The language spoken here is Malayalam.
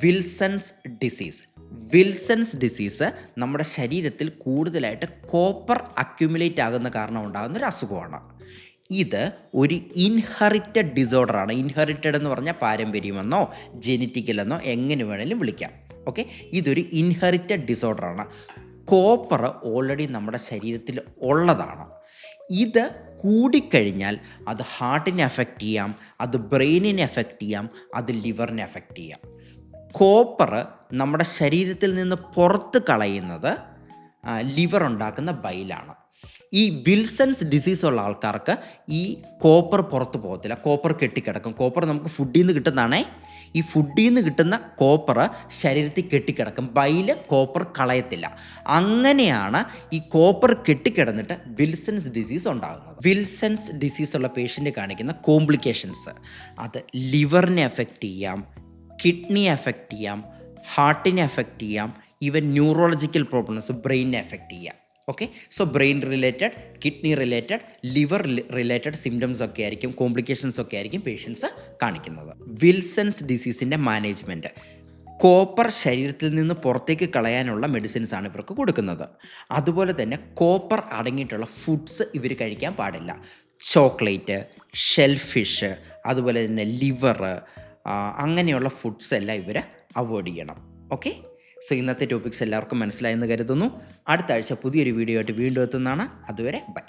Wilson's disease. വിൽസൺസ് ഡിസീസ് നമ്മുടെ ശരീരത്തിൽ കൂടുതലായിട്ട് കോപ്പർ അക്യുമുലേറ്റ് ആകുന്ന കാരണം ഉണ്ടാകുന്ന ഒരു അസുഖമാണ്. ഇത് ഒരു ഇൻഹെറിറ്റഡ് ഡിസോർഡറാണ്. ഇൻഹെറിറ്റഡ് എന്ന് പറഞ്ഞാൽ പാരമ്പര്യമെന്നോ ജെനറ്റിക്കലെന്നോ എങ്ങനെ വേണേലും വിളിക്കാം. ഓക്കെ, ഇതൊരു ഇൻഹെറിറ്റഡ് ഡിസോർഡറാണ്. കോപ്പർ ഓൾറെഡി നമ്മുടെ ശരീരത്തിൽ ഉള്ളതാണ്. ഇത് കൂടിക്കഴിഞ്ഞാൽ അത് ഹാർട്ടിനെ എഫക്റ്റ് ചെയ്യാം, അത് ബ്രെയിനിനെ എഫക്റ്റ് ചെയ്യാം, അത് ലിവറിനെ എഫക്റ്റ് ചെയ്യാം. കോപ്പർ നമ്മുടെ ശരീരത്തിൽ നിന്ന് പുറത്ത് കളയുന്നത് ലിവർ ഉണ്ടാക്കുന്ന ബൈലാണ്. ഈ വിൽസൺസ് ഡിസീസ് ഉള്ള ആൾക്കാർക്ക് ഈ കോപ്പർ പുറത്ത് പോകത്തില്ല, കോപ്പർ കെട്ടിക്കിടക്കും. കോപ്പർ നമുക്ക് ഫുഡിൽ നിന്ന് കിട്ടുന്നതാണേ. ഈ ഫുഡിൽ നിന്ന് കിട്ടുന്ന കോപ്പർ ശരീരത്തിൽ കെട്ടിക്കിടക്കും, ബൈല് കോപ്പർ കളയത്തില്ല. അങ്ങനെയാണ് ഈ കോപ്പർ കെട്ടിക്കിടന്നിട്ട് വിൽസൺസ് ഡിസീസ് ഉണ്ടാകുന്നത്. വിൽസൺസ് ഡിസീസ് ഉള്ള പേഷ്യൻ്റ് കാണിക്കുന്ന കോംപ്ലിക്കേഷൻസ് അത് ലിവറിനെ എഫക്റ്റ് ചെയ്യാം, കിഡ്നിയെ എഫക്റ്റ് ചെയ്യാം, ഹാർട്ടിനെ എഫക്റ്റ് ചെയ്യാം, ഈവൻ ന്യൂറോളജിക്കൽ പ്രോബ്ലംസ് ബ്രെയിനിനെ എഫക്റ്റ് ചെയ്യാം. Okay, so brain related, kidney related, liver related symptoms ഒക്കെ ആയിരിക്കും, കോംപ്ലിക്കേഷൻസ് ഒക്കെ ആയിരിക്കും പേഷ്യൻസ് കാണിക്കുന്നത്. വിൽസൺസ് ഡിസീസിൻ്റെ മാനേജ്മെൻറ്റ്, കോപ്പർ ശരീരത്തിൽ നിന്ന് പുറത്തേക്ക് കളയാനുള്ള മെഡിസിൻസ് ആണ് ഇവർക്ക് കൊടുക്കുന്നത്. അതുപോലെ തന്നെ കോപ്പർ അടങ്ങിയിട്ടുള്ള ഫുഡ്സ് ഇവർ കഴിക്കാൻ പാടില്ല. ചോക്ലേറ്റ്, ഷെൽഫിഷ്, അതുപോലെ തന്നെ ലിവർ, അങ്ങനെയുള്ള ഫുഡ്സ് എല്ലാം ഇവർ അവോയ്ഡ് ചെയ്യണം. ഓക്കെ, സോ ഇന്നത്തെ ടോപ്പിക്സ് എല്ലാവർക്കും മനസ്സിലായെന്ന് കരുതുന്നു. അടുത്ത ആഴ്ച പുതിയൊരു വീഡിയോ ആയിട്ട് വീണ്ടും എത്തുന്നതാണ്. അതുവരെ ബൈ.